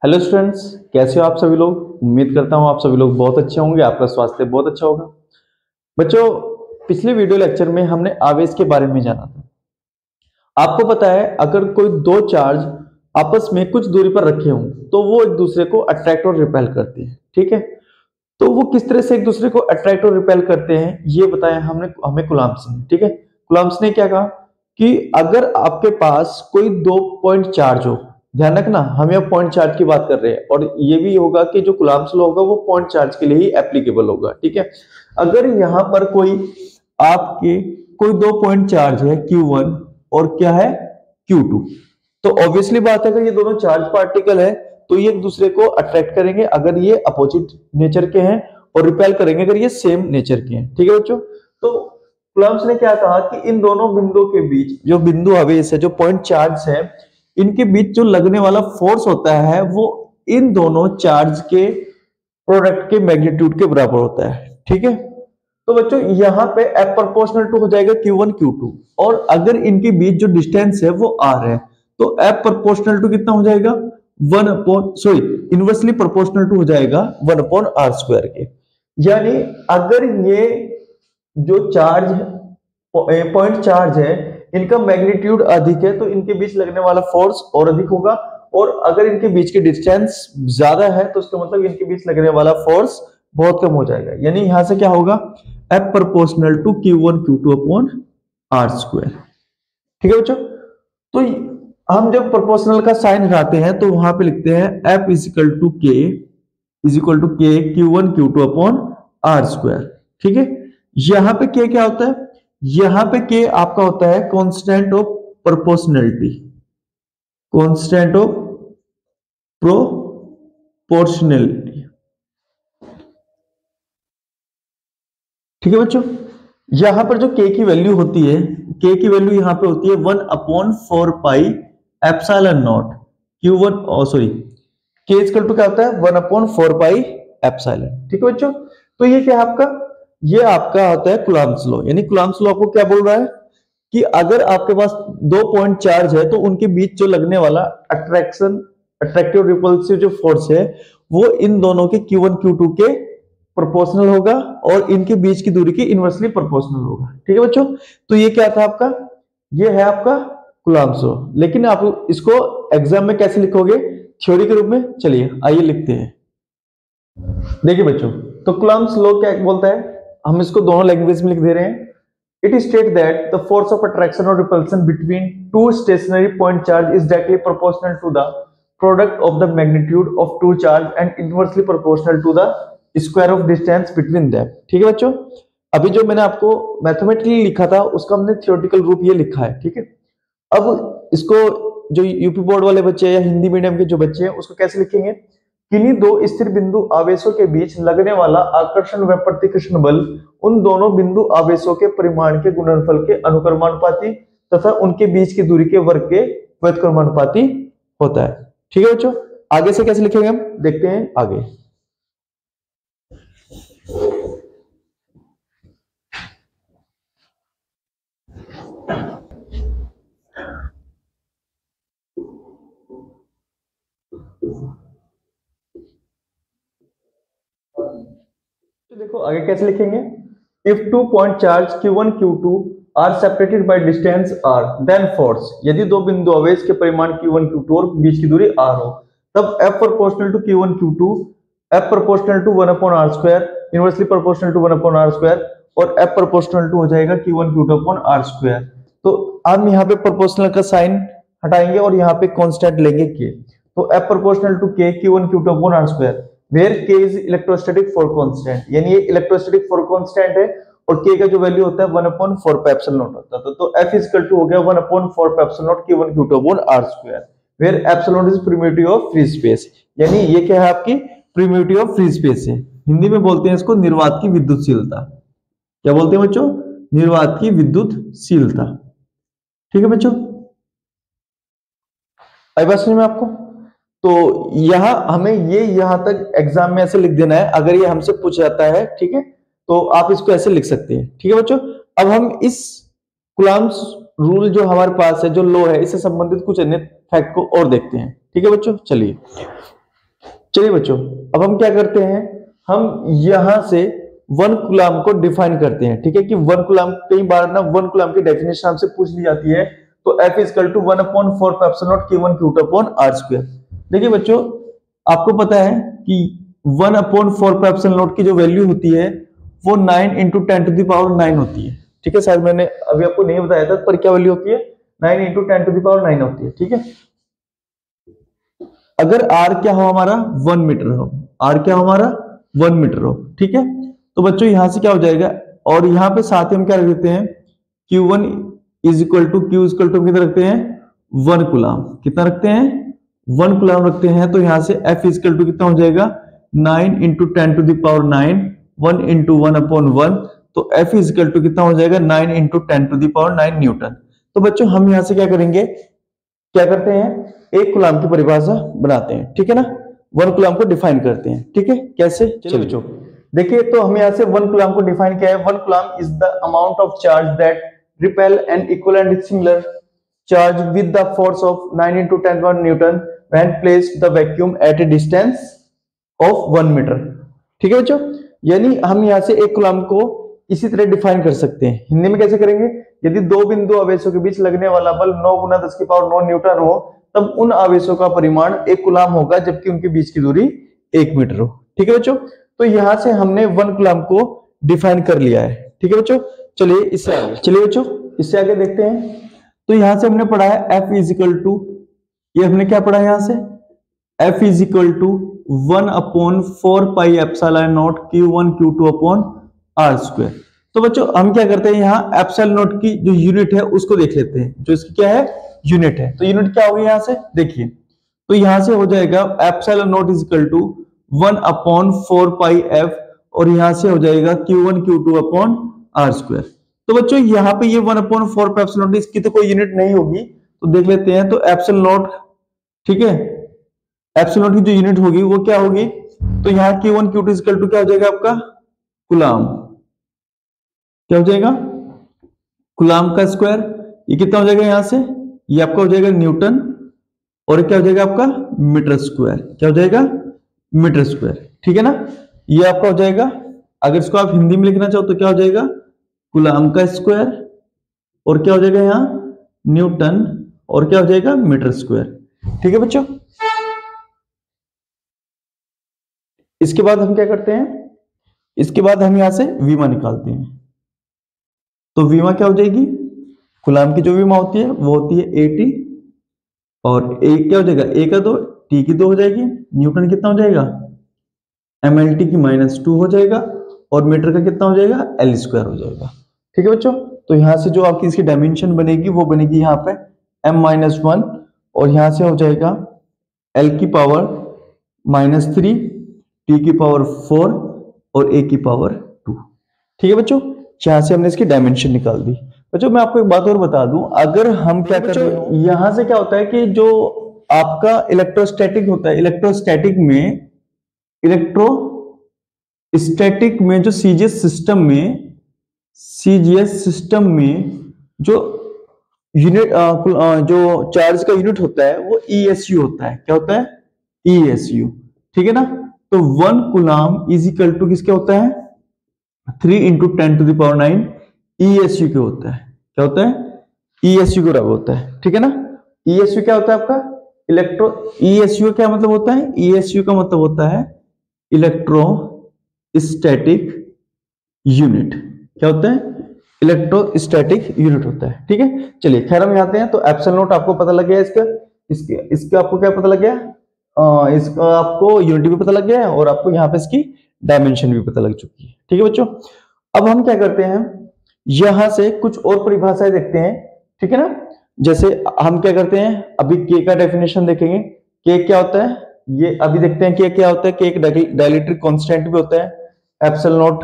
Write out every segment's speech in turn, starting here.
Hello students, कैसे हो आप सभी लोग। उम्मीद करता हूँ आप सभी लोग बहुत अच्छे होंगे, आपका स्वास्थ्य बहुत अच्छा होगा। बच्चों, पिछले वीडियो लेक्चर में हमने आवेश के बारे में जाना था। आपको पता है, अगर कोई दो चार्ज आपस में कुछ दूरी पर रखे हों तो वो एक दूसरे को अट्रैक्ट और रिपेल करते हैं। ठीक है, तो वो किस तरह से एक दूसरे को अट्रैक्ट और रिपेल करते हैं ये बताया हमने हमें कुलाम्ब्स ने। ठीक है, कुलाम्ब्स ने क्या कहा कि अगर आपके पास कोई दो पॉइंट चार्ज हो, ध्यान रखना हम यहाँ पॉइंट चार्ज की बात कर रहे हैं, और ये भी होगा कि जो कुलाम्ब्स लॉ होगा वो पॉइंट चार्ज के लिए ही एप्लीकेबल होगा। ठीक है, अगर यहाँ पर आपके कोई दो पॉइंट चार्ज है Q1 और क्या है Q2, तो ऑब्वियसली बात है, अगर ये दोनों चार्ज पार्टिकल है तो ये एक दूसरे को अट्रैक्ट करेंगे अगर ये अपोजिट नेचर के हैं, और रिपेल करेंगे अगर ये सेम नेचर के हैं। ठीक है बच्चों, तो कुलाम्ब्स ने क्या कहा कि इन दोनों बिंदुओं के बीच जो बिंदु आवेश है, जो पॉइंट चार्ज है, इनके बीच जो लगने वाला फोर्स होता है वो इन दोनों चार्ज के प्रोडक्ट के मैग्नीट्यूड के बराबर होता है। ठीक है, तो बच्चों यहाँ पे F प्रोपोर्शनल टू हो जाएगा Q1 Q2, और अगर इनके बीच जो डिस्टेंस है वो R है तो F प्रोपोर्शनल टू कितना हो जाएगा, इनवर्सली प्रोपोर्शनल टू हो जाएगा 1/r² के। यानी अगर ये जो चार्ज पॉइंट चार्ज है इनका मैग्नीट्यूड अधिक है तो इनके बीच लगने वाला फोर्स और अधिक होगा, और अगर इनके बीच की डिस्टेंस ज्यादा है तो इसका मतलब इनके बीच लगने वाला फोर्स बहुत कम हो जाएगा। यानी यहां से क्या होगा, F proportional to Q1 Q2 upon R²। ठीक है बच्चों, तो हम जब प्रोपोर्शनल का साइन हटाते हैं तो वहां पे लिखते हैं F is equal to K Q1 Q2 upon R²। ठीक है, यहां पे K क्या होता है, यहां पे K आपका होता है constant of proportionality, constant of proportionality. ठीक है बच्चों, यहां पर जो K की वैल्यू होती है, K की वैल्यू यहां पे होती है 1/4 pi epsilon not Q1, K equal to क्या होता है 1/4 पाई एप्सिलॉन। ठीक है बच्चों, तो ये क्या है आपका, ये आपका होता है कुलाम्ब्स लॉ। यानी कुलाम्ब्स लॉ आपको क्या बोल रहा है कि अगर आपके पास दो पॉइंट चार्ज है तो उनके बीच जो लगने वाला अट्रैक्टिव रिपल्सिव जो फोर्स है वो इन दोनों के Q1 Q2 के प्रोपोर्शनल होगा और इनके बीच की दूरी के इनवर्सली प्रोपोर्शनल होगा। ठीक है बच्चों, तो ये क्या था आपका, ये है आपका कुलाम्ब्स लॉ। लेकिन आप इसको एग्जाम में कैसे लिखोगे, थ्योरी के रूप में। चलिए आइए लिखते हैं। देखिए बच्चों, तो कुलाम्ब्स लॉ क्या बोलता है, हम इसको दोनों लैंग्वेज में लिख दे रहे हैं। It is stated that the force of attraction or repulsion between two stationary point charge is directly proportional to the product of the magnitude of two charge and inversely proportional to the square of distance between them। ठीक है बच्चों, अभी जो मैंने आपको mathematically लिखा था उसका हमने थियोरेटिकल रूप ये लिखा है। ठीक है, अब इसको जो यूपी बोर्ड वाले बच्चे या हिंदी मीडियम के जो बच्चे हैं उसको कैसे लिखेंगे, किन्हीं दो स्थिर बिंदु आवेशों के बीच लगने वाला आकर्षण व प्रतिकर्षण बल उन दोनों बिंदु आवेशों के परिमाण के गुणनफल के अनुक्रमानुपाती तथा उनके बीच की दूरी के वर्ग के व्युत्क्रमानुपाती होता है। ठीक है बच्चों, आगे से कैसे लिखेंगे हम देखते हैं आगे। तो देखो आगे कैसे लिखेंगे, if 2 point charge Q1 Q2 are separated by distance r, then force, यदि दो बिंदु आवेश के परिमाण Q1 Q2 और बीच की दूरी r हो, तब F proportional to Q1 Q2 F proportional to 1/r², inversely proportional to 1/r², और F प्रोपोर्शनल टू हो जाएगा Q1 Q2 r²। तो हम यहाँ पे प्रोपोर्शनल का साइन हटाएंगे और यहाँ पे कांस्टेंट लेंगे K, तो F proportional to K Q1 Q2 r², where K is electrostatic force constant, यानी ये इलेक्ट्रोस्टैटिक फोर्स कांस्टेंट है और K का जो वैल्यू होता है 1/4 पाई एप्सिलॉन नॉट होता है। तो F इज इक्वल टू हो गया 1/4 pi epsilon not Q1 Q2 r², where epsilon is primitive of free space. यानी ये क्या है आपकी प्रिमिटिव ऑफ फ्री स्पेस है, हिंदी में बोलते हैं इसको निर्वात की विद्युतशीलता। क्या बोलते हैं बच्चों, निर्वात की विद्युतशीलता। ठीक है बच्चों, आई बात समझ में आपको। तो यहां हमें ये यहां तक एग्जाम में ऐसे लिख देना है, अगर ये हमसे पूछ जाता है ठीक है तो आप इसको ऐसे लिख सकते हैं। ठीक है बच्चों, अब हम इस कुलाम्ब्स रूल जो हमारे पास है, जो लॉ है, इससे संबंधित कुछ अन्य फैक्ट को और देखते हैं। ठीक है बच्चों, चलिए चलिए बच्चों, अब हम क्या करते हैं, हम यहां से 1 कूलम को डिफाइन करते हैं। ठीक है कि 1 कूलम, कई बार ना 1 कूलम की डेफिनेशन हमसे पूछ ली जाती है, तो F equal to 1/4 Q1 Q2 upon R square. देखिए बच्चों, आपको पता है कि 1/4 की जो वैल्यू होती है वो 9 इंटू 10⁹ होती है। ठीक है, शायद मैंने अभी आपको नहीं बताया था, पर क्या वैल्यू होती है, 9 इंटू 10⁹ होती है। ठीक है, अगर R क्या हो हमारा 1 मीटर हो, R क्या हो हमारा 1 मीटर हो। ठीक है, तो बच्चों यहां से क्या हो जाएगा, और यहां पे साथ ही हम क्या रख देते हैं, Q1 इज इक्वल टू कितना रखते हैं 1 कूलम, कितना रखते हैं 1 कूलम रखते हैं। तो यहां से F इक्वल टू कितना हो जाएगा 9 इंटू 10⁹ 1 इंटू 1/1, तो F इक्वल टू कितना हो जाएगा 9 इंटू 10⁹ न्यूटन। तो बच्चों हम यहां से क्या करेंगे, क्या करते हैं, 1 कूलम की परिभाषा बनाते हैं। ठीक है ना, 1 कूलम को डिफाइन करते हैं। ठीक है, कैसे, चलिए बच्चों देखिए, तो हम यहां से 1 कूलम को डिफाइन किया है। 1 coulomb is the amount of charge that repel an equivalent similar charge with the force of 9 into 10 newton when placed the vacuum at a distance of 1 metre. ठीक है बच्चों, यानी हम यहां से 1 कूलम को इसी तरह डिफाइन कर सकते हैं। हिंदी में कैसे करेंगे, यदि दो बिंदु आवेशों के बीच लगने वाला बल 9 गुना 10⁹ न्यूटन हो, तब उन आवेशों का परिमाण 1 कूलम होगा, जबकि उनके बीच की दूरी 1 मीटर हो। ठीक है बच्चों, तो यहां से हमने 1 कूलम को डिफाइन कर लिया है। ठीक है बच्चों, चलिए इससे आगे देखते हैं। तो यहां से हमने पढ़ा है F इज इक्वल टू, ये हमने क्या पढ़ा है यहां से, F is equal to 1/4 Q1 Q2 upon R square. तो बच्चों हम क्या करते हैं, यहाँ एप्सिलॉन नॉट की जो यूनिट है उसको देख लेते हैं, जो इसकी क्या है यूनिट है। तो यूनिट क्या होगी यहां से, देखिए, तो यहां से हो जाएगा epsilon not is equal to 1/4πf, और यहां से हो जाएगा Q1 Q2 upon R square. तो बच्चों यहाँ पे ये 1/4 इसकी तो कोई यूनिट नहीं होगी, तो देख लेते हैं। तो एप्सिलॉन नॉट, ठीक है, एप्सिलॉन नॉट की जो यूनिट होगी वो क्या होगी, तो यहाँ Q1 Q2 इक्वल टू क्या हो जाएगा आपका कूलम, क्या हो जाएगा कूलम का स्क्वायर। ये कितना हो जाएगा यहां से, ये आपका हो जाएगा न्यूटन, और क्या हो जाएगा आपका मीटर स्क्वायर, क्या हो जाएगा मीटर स्क्वायर। ठीक है ना, ये आपका हो जाएगा, अगर इसको आप हिंदी में लिखना चाहो तो क्या हो जाएगा कूलम का स्क्वायर, और क्या हो जाएगा यहाँ न्यूटन, और क्या हो जाएगा मीटर स्क्वायर। ठीक है बच्चों, इसके बाद हम क्या करते हैं, इसके बाद हम यहां से वीमा निकालते हैं। तो वीमा क्या हो जाएगी, कूलम की जो वीमा होती है वो होती है 80, और एक क्या हो जाएगा ए का 2, टी की 2 हो जाएगी, न्यूटन कितना हो जाएगा mlt की -2 हो जाएगा, और मीटर का कितना हो जाएगा एल स्क्वायर हो जाएगा। ठीक है बच्चों, तो यहां से जो आपकी इसकी डायमेंशन बनेगी वो बनेगी यहाँ पे m-1, और यहां से हो जाएगा l की पावर -3, t की पावर 4, और a की पावर 2। ठीक है बच्चों, यहां से हमने इसकी डायमेंशन निकाल दी। बच्चों मैं आपको एक बात और बता दूं, अगर हम क्या कर रहे हो, यहां से क्या होता है कि जो आपका इलेक्ट्रोस्टैटिक होता है, इलेक्ट्रोस्टैटिक में जो सीजीएस सिस्टम में जो यूनिट जो चार्ज का यूनिट होता है वो ESU होता है। क्या होता है ESU। ठीक है ना, तो 1 कूलम इज इक्वल टू किसके होता है 3 इंटू 10⁹ ESU के होता है। क्या होता है ESU के बराबर होता है। ठीक है ना, ESU क्या होता है आपका ESU का क्या मतलब होता है, ESU का मतलब होता है इलेक्ट्रोस्टैटिक यूनिट। क्या होता है इलेक्ट्रोस्टैटिक यूनिट होता है। ठीक है, चलिए खैर हम आते हैं। तो एप्सिलॉन नॉट आपको पता लग गया, इसका आपको क्या पता लग गया, इसका आपको यूनिट भी पता लग गया है, और आपको यहाँ पे इसकी डायमेंशन भी पता लग चुकी है। ठीक है बच्चों, अब हम क्या करते हैं, यहां से कुछ और परिभाषाएं देखते हैं। ठीक है ना, जैसे हम क्या करते हैं, अभी के का डेफिनेशन देखेंगे, के क्या होता है ये अभी देखते हैं। के क्या होता है, के एक डाइलेक्ट्रिक कांस्टेंट भी होता है एप्सिलॉन नॉट।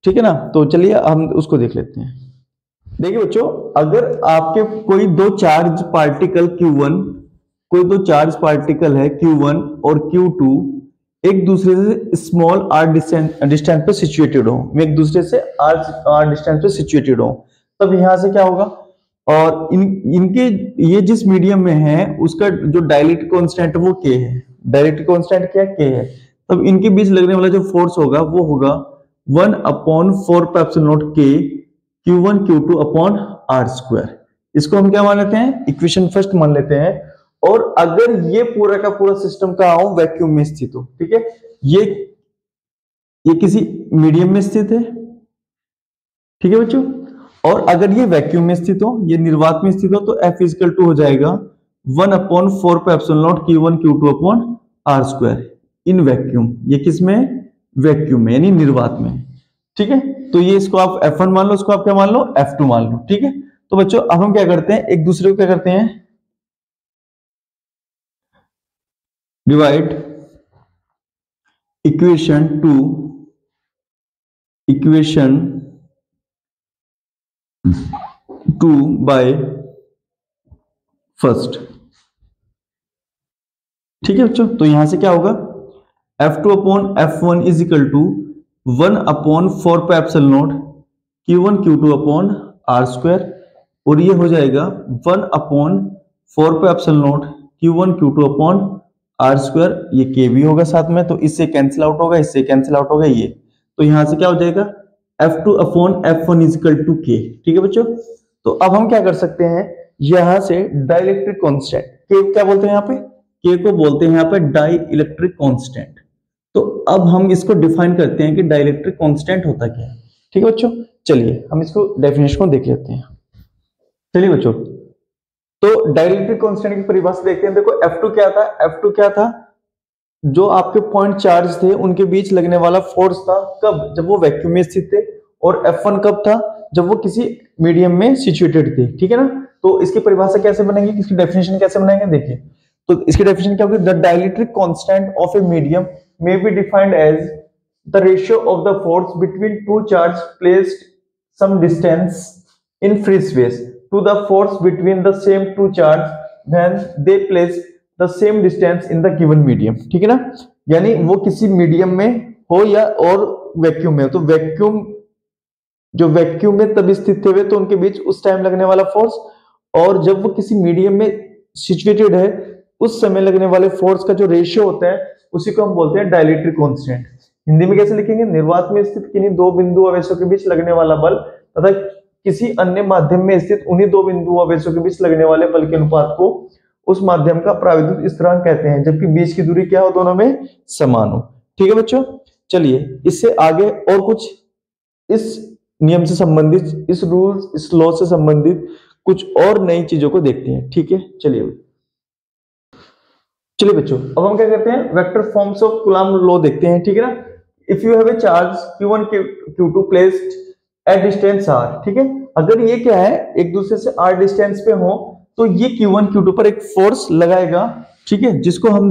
ठीक है ना, तो चलिए हम उसको देख लेते हैं। देखिए बच्चों, अगर आपके कोई दो चार्ज पार्टिकल है Q1 और Q2 एक दूसरे से स्मॉल r डिस्टेंस पे सिचुएटेड हो, एक दूसरे से r डिस्टेंस पे सिचुएटेड हो, तब यहां से क्या होगा, और इनके ये जिस मीडियम में है उसका जो डाइलेक्ट्रिक कांस्टेंट वो K है, डायरेक्ट कांस्टेंट क्या है, के है। तब इनके बीच लगने वाला जो फोर्स होगा वो होगा 1/4 के Q1 Q2 upon R square. इसको हम क्या मान लेते हैं, इक्वेशन फर्स्ट मान लेते हैं। और अगर ये पूरा का पूरा सिस्टम का हो वैक्यूम में स्थित हो, ठीक है, ये किसी मीडियम में स्थित है, ठीक है बच्चों। और अगर ये वैक्यूम में स्थित हो, ये निर्वात में स्थित हो, तो F इक्वल टू हो जाएगा 1/4 Q1 Q2 upon R square in vacuum. ये किस में, वैक्यूम में, यानी निर्वात में, ठीक है। तो ये इसको आप F1 मान लो, इसको आप क्या मान लो, F2 मान लो, ठीक है। तो बच्चों अब हम क्या करते हैं, एक दूसरे को क्या करते हैं, डिवाइड इक्वेशन 2 बाय फर्स्ट, ठीक है बच्चों। तो यहां से क्या होगा, F2 upon F1 is equal to 1/4 Q1 Q2 upon R square, और ये हो जाएगा 1/4 Q1 Q2 upon R square, ये के भी होगा साथ में, तो इससे कैंसिल आउट होगा, इससे कैंसिल आउट होगा ये। तो यहां से क्या हो जाएगा, F2 upon F1 is equal to के, ठीक है बच्चों। तो अब हम क्या कर सकते हैं, यहां से डाइलेक्ट्रिक कांस्टेंट, के क्या बोलते हैं यहाँ पे, के को बोलते हैं यहाँ पे डाई इलेक्ट्रिक कांस्टेंट। तो अब हम इसको डिफाइन करते हैं कि डाइलेक्ट्रिक कांस्टेंट होता क्या है, ठीक है बच्चों। चलिए हम इसको डेफिनेशन को देख लेते हैं। चलिए बच्चों, तो डाइलेक्ट्रिक कांस्टेंट की परिभाषा देखते हैं। देखो F2 क्या था, F2 क्या था, जो आपके पॉइंट चार्ज थे उनके बीच लगने वाला फोर्स था, कब, जब वो वैक्यूम में स्थित थे। और F1 कब था, जब वो किसी मीडियम में सिचुएटेड थे, ठीक है ना। तो इसकी परिभाषा कैसे बनेगी, इसकी डेफिनेशन कैसे बनाएंगे, देखिए। तो इसकी डेफिनेशन क्या होगी, the dielectric constant of a medium may be defined as the ratio of the force between two charges placed some distance in free space to the force between the same two charges when they place the same distance in the given medium, ठीक है ना। यानी वो किसी medium में हो या और वैक्यूम में हो, तो वैक्यूम, जो वैक्यूम में तब स्थित थे वे, तो उनके बीच उस टाइम लगने वाला फोर्स, और जब वो किसी मीडियम में सिचुएटेड है उस समय लगने वाले फोर्स का जो रेशियो होता है उसी को हम बोलते हैं डाइलेक्ट्रिक कांस्टेंट। हिंदी में कैसे लिखेंगे, निर्वात में स्थित किन्हीं दो बिंदु आवेशों के बीच लगने वाला बल तथा किसी अन्य माध्यम में स्थित उन्हीं दो बिंदु आवेशों के बीच लगने वाले बल के अनुपात को उस माध्यम का प्राविद्युत स्थिरांक कहते हैं, जबकि बीच की दूरी क्या हो, दोनों में समान हो, ठीक है बच्चों। चलिए इससे आगे और कुछ इस नियम से संबंधित, इस रूल, इस लॉ से संबंधित कुछ और नई चीजों को देखते हैं, ठीक है। चलिए बच्चों, अब हम क्या करते हैं, vector forms of coulomb law देखते हैं, ठीक है ना। If you have a charge Q1 Q2 placed at distance r, ठीक है, अगर ये क्या है, एक दूसरे से r डिस्टेंस पे हो, तो ये Q1 Q2 पर एक फोर्स लगाएगा, ठीक है, जिसको हम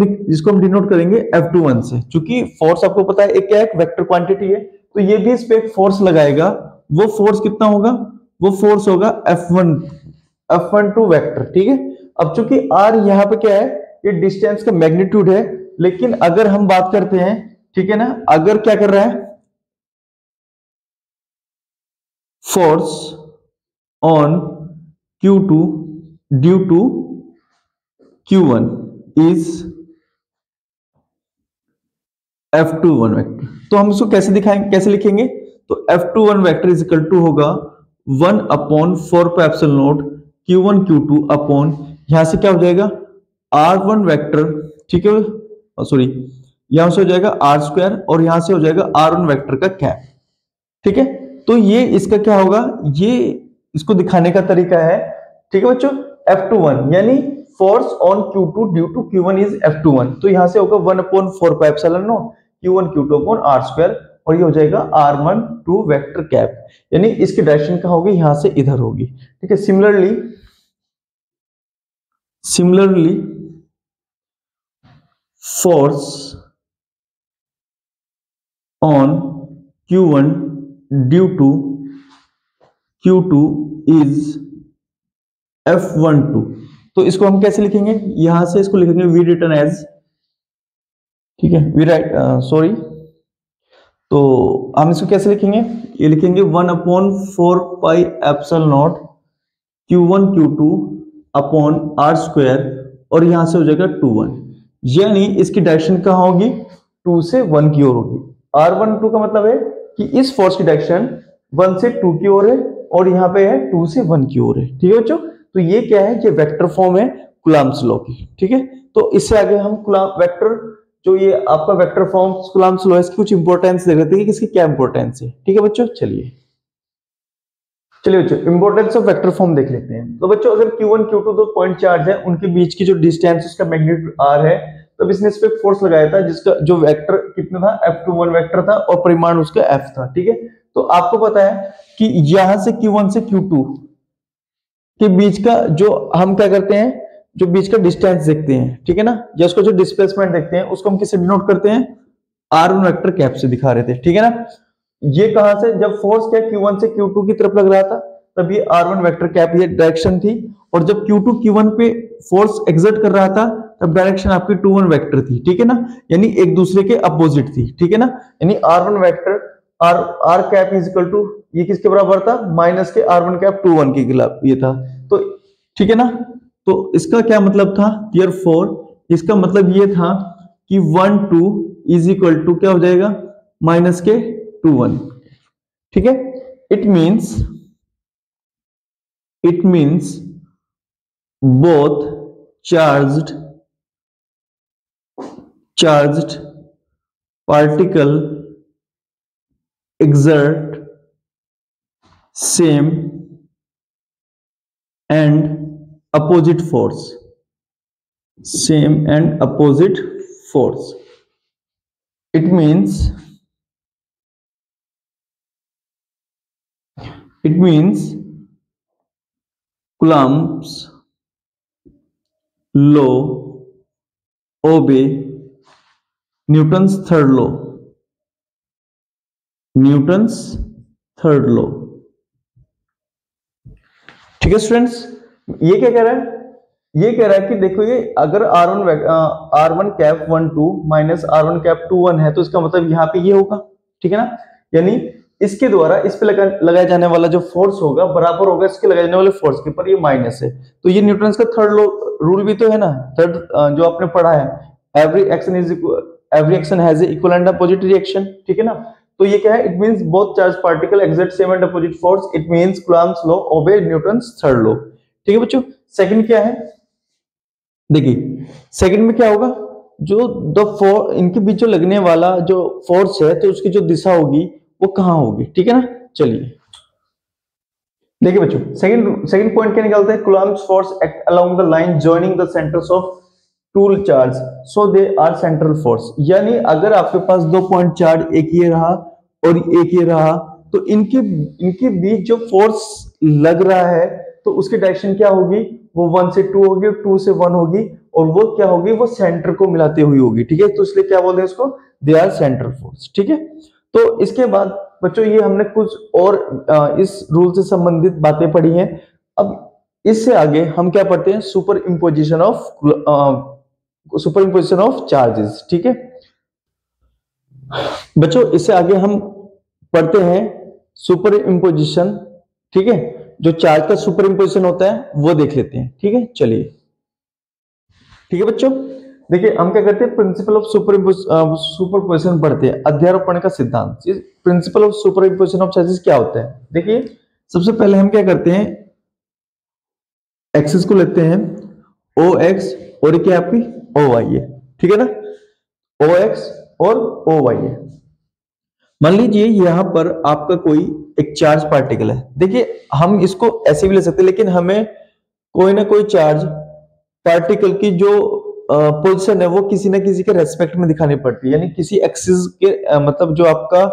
डिनोट करेंगे F21 से। चूंकि फोर्स आपको पता है एक क्या है, एक वेक्टर क्वांटिटी है, तो ये भी इस पे एक फोर्स लगाएगा। वो फोर्स कितना होगा, वो फोर्स होगा F12 वेक्टर, ठीक है। अब चूंकि r यहाँ पे क्या है, ये डिस्टेंस का मैग्नीट्यूड है, लेकिन अगर हम बात करते हैं, ठीक है ना, अगर क्या कर रहा है, force on Q2 due to Q1 is F21 vector. तो हम इसको कैसे दिखाएंगे, कैसे लिखेंगे, तो F21 vector is equal to होगा 1/4 Q1 Q2 अपॉन, यहां से क्या हो जाएगा, R1 वेक्टर, ठीक है, सॉरी, यहां से हो जाएगा R स्क्वायर और यहां से हो जाएगा R1 वेक्टर का कैप, ठीक है। तो ये इसका क्या होगा, ये इसको दिखाने का तरीका है, ठीक है बच्चों। F21 यानी force on Q2 due to Q1 is F21, तो यहां से होगा 1/4 Q1 Q2 upon R square, और ये हो जाएगा R12 वेक्टर कैप, यानी इसकी डायरेक्शन क्या होगी, यहां से इधर होगी, ठीक है। Similarly force on Q1 due to Q2 is F12। तो इसको हम कैसे लिखेंगे, यहां से इसको लिखेंगे V रिटर्न एज, ठीक है, V राइट, सॉरी, तो हम इसको कैसे लिखेंगे, ये लिखेंगे 1/4 pi epsilon not Q1 Q2 upon R square, और यहां से हो जाएगा 21। यानी इसकी डायरेक्शन कहाँ होगी, 2 से 1 की ओर होगी। r12 का मतलब है कि इस फोर्स की डायरेक्शन 1 से 2 की ओर है और यहाँ पे है 2 से 1 की ओर है। ठीक है बच्चों, तो ये क्या है, ये वेक्टर फॉर्म है कूलम्ब्स लॉ की। ठीक है, तो इससे आगे हम वेक्टर, जो ये आपका वेक्टर फॉर्म कूलम्ब्स लॉ है, इसकी कुछ इंपॉर्टेंस देख लेते हैं कि इसकी क्या इंपॉर्टेंस है। ठीक है बच्चों, चलिए बच्चों इंपॉर्टेंस ऑफ वेक्टर फॉर्म देख लेते हैं। तो बच्चों अगर Q1 Q2 दो पॉइंट चार्ज है, उनके बीच की जो डिस्टेंस उसका मैग्नीट्यूड r है, तब इसने इस पे फोर्स लगाया था जिसका जो वेक्टर कितना था, F21 वेक्टर था और परिमाण उसका F था। ठीक है, तो आपको पता है कि यहां से Q1 से Q2 के बीच का जो हम क्या करते हैं, जो बीच का डिस्टेंस देखते हैं, ठीक है ना, या उसका जो डिस्प्लेसमेंट देखते हैं, उसको हम किससे डिनोट करते हैं, r1 वेक्टर कैप से दिखा रहे थे। ठीक है ना, ये कहां से, जब फोर्स क्या Q1 से Q2 की तरफ लग रहा था तब ये r1 वेक्टर कैप ये डायरेक्शन थी, और जब Q2 Q1 पे फोर्स एक्सर्ट कर रहा था तब डायरेक्शन आपकी 2 1 वेक्टर थी। ठीक है ना, यानी एक दूसरे के अपोजिट थी। ठीक है ना, यानी r1 vector r cap is equal to ये किसके बराबर था, माइनस के r1 कैप 2 1 के खिलाफ ये था। तो ठीक है ना, तो इसका क्या मतलब था, देयरफॉर इसका मतलब ये था कि 1 2 इज इक्वल टू क्या हो जाएगा, माइनस के 2 1। ठीक है, it means both charged particle exert same and opposite force, it means Coulomb's law obey Newton's third law। ठीक है स्टूडेंट्स, ये क्या कह रहा है, ये कह रहा है कि देखो ये अगर r1 cap 1 2 minus r1 cap 2 1 है, तो इसका मतलब यहाँ पे ये होगा। ठीक है ना, यानी इसके द्वारा इस पे लगाया जाने वाला जो फोर्स होगा बराबर होगा इसके लगाए जाने वाले फोर्स के, पर ये माइनस है। तो ये न्यूटन का थर्ड रूल भी तो है ना, थर्ड जो आपने पढ़ा है, every action has equal and opposite reaction. ठीक है ना, तो ये क्या है, it means both charge particle exert same and opposite force, it means Coulomb's law ओबे न्यूटन्स थर्ड लॉ। ठीक है बच्चों, सेकंड क्या है, देखिए सेकंड में क्या होगा, जो इनके बीच जो लगने वाला जो फोर्स है, तो उसकी जो दिशा होगी वो कहां होगी। ठीक है ना, चलिए देखिए बच्चों सेकंड पॉइंट क्या निकालते हैं, Coulomb's force act along the line joining the centres of two charge so they are central force. यानी अगर आपके पास 2 पॉइंट चार्ज, एक ये रहा और एक ये रहा, तो इनके बीच जो फोर्स लग रहा है तो उसकी डायरेक्शन क्या होगी, वो 1 से 2 होगी, 2 से 1 होगी, और वो क्या होगी, वो सेंटर को मिलाते हुई होगी। ठीक है, तो इसलिए क्या बोलते हैं इसको, दे आर सेंट्रल फोर्स। ठीक है, तो इसके बाद बच्चों ये हमने कुछ और इस रूल से संबंधित बातें पढ़ी हैं। अब इससे आगे हम क्या पढ़ते हैं, सुपर इंपोजिशन ऑफ चार्जेस। ठीक है बच्चों, इससे आगे हम पढ़ते हैं सुपर इंपोजिशन। ठीक है, जो चार्ज का सुपर इंपोजिशन होता है वो देख लेते हैं। ठीक है, चलिए ठीक है बच्चों, देखिए हम क्या करते हैं, प्रिंसिपल ऑफ सुपरपोजिशन पढ़ते हैं, अध्यारोपण का सिद्धांत। Principle of superposition of charges क्या होता है, देखिए सबसे पहले हम क्या करते हैं, एक्सिस को लेते हैं OX और क्या आपकी OY है। ठीक है ना, OX और OY है। मान लीजिए यहां पर आपका कोई एक चार्ज पार्टिकल है, देखिए हम इसको ऐसे भी ले सकते हैं, लेकिन हमें कोई ना कोई चार्ज पार्टिकल की जो पोजीशन है वो किसी ना किसी के रेस्पेक्ट में दिखानी पड़ती है, यानी किसी एक्सिस के मतलब जो आपका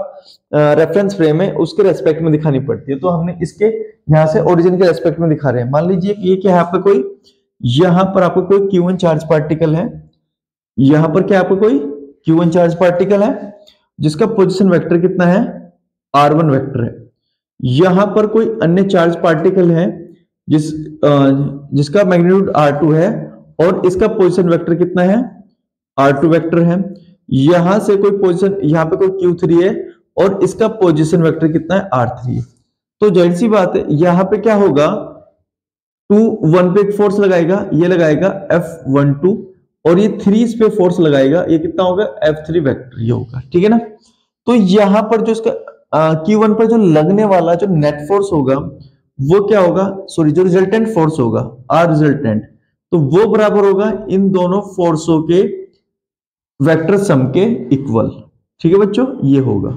रेफरेंस फ्रेम है उसके रेस्पेक्ट में दिखानी पड़ती है। तो हमने इसके यहाँ से ओरिजिन के रेस्पेक्ट में दिखा रहे हैं। मान लीजिए कि ये क्या है आपका कोई, यहाँ पर आपको कोई Q1 चार्ज पार्टिकल है, यहाँ पर क्या आपको कोई Q1 चार्ज पार्टिकल है जिसका पोजिशन वेक्टर कितना है, R1 वेक्टर है। यहां पर कोई अन्य चार्ज पार्टिकल है जिसका मैग्नीट्यूड R2 है और इसका पोजीशन वेक्टर कितना है, R2 वेक्टर है। यहां से कोई पोजीशन, यहां पे कोई Q3 है और इसका पोजीशन वेक्टर कितना है, R3 है। तो जाहिर सी बात है यहां पे क्या होगा, 2 1 पे एक फोर्स लगाएगा, ये लगाएगा F12 और ये 3 इस पे फोर्स लगाएगा, ये कितना होगा F3 वेक्टर ये होगा, ठीक है ना। तो यहां पर जो इसका Q1 पर जो लगने वाला जो नेट फोर्स होगा वो क्या होगा, सॉरी जो रिजल्टेंट फोर्स होगा आर रिजल्टेंट, तो वो बराबर होगा इन दोनों फोर्सों के वेक्टर सम के इक्वल, ठीक है बच्चों, ये होगा।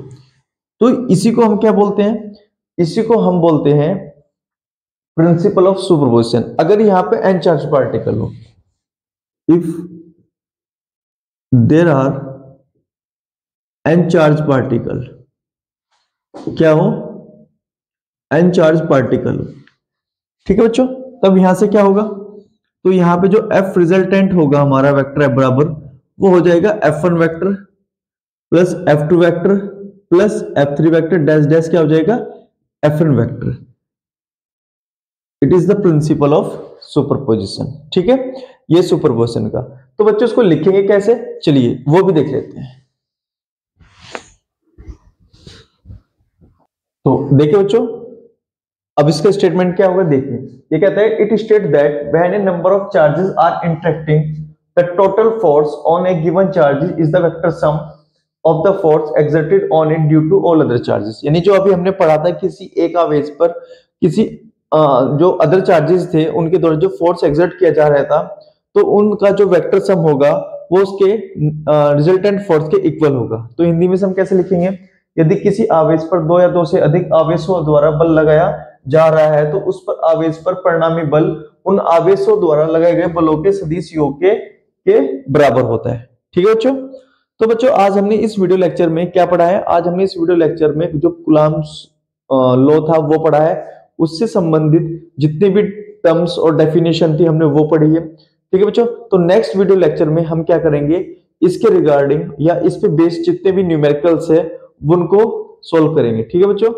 तो इसी को हम क्या बोलते हैं, इसी को हम बोलते हैं प्रिंसिपल ऑफ सुपरपोजिशन। अगर यहां पे n चार्ज पार्टिकल हो, if there are n charge particle, क्या हो n चार्ज पार्टिकल, ठीक है बच्चों, तब यहां से क्या होगा, तो यहां पे जो F रिजल्टेंट होगा हमारा वेक्टर F बराबर वो हो जाएगा F1 vector plus F2 vector plus F3 vector dash dash क्या हो जाएगा Fn vector. It is the principle of superposition, ठीक है, ये सुपरपोजिशन का। तो बच्चों इसको लिखेंगे कैसे, चलिए वो भी देख लेते हैं। तो देखिए बच्चों, अब इसका स्टेटमेंट क्या होगा देखिए, ये कहता है it state that when a number of charges are interacting the total force on a given charge is the vector sum of the force exerted on it due to all other charges. यानी जो अभी हमने पढ़ा था, किसी एक आवेश पर किसी जो अदर चार्जेस थे उनके द्वारा जो फोर्स एक्सर्ट किया जा रहा था, तो उनका जो वेक्टर सम होगा वो उसके रिजल्टेंट फोर्स के इक्वल होगा। तो हिंदी में हम कैसे लिखेंगे, यदि किसी आवेश पर दो या दो से अधिक आवेशों द्वारा बल लगाया जा रहा है तो उस पर आवेश पर परिणामी बल उन आवेशों द्वारा लगाए गए बलों के सदिश योग के बराबर होता है, ठीक है बच्चों। तो बच्चों आज हमने इस वीडियो लेक्चर में क्या पढ़ा है, आज हमने इस वीडियो लेक्चर में जो कूलम्ब्स लॉ था वो पढ़ा है, उससे संबंधित जितने भी टर्म्स और डेफिनेशन थी हमने वो पढ़ी है, ठीक है बच्चों। तो नेक्स्ट वीडियो लेक्चर में हम क्या करेंगे, इसके रिगार्डिंग या इस पे बेस्ड जितने भी न्यूमेरिकल्स है उनको सोल्व करेंगे, ठीक है बच्चों।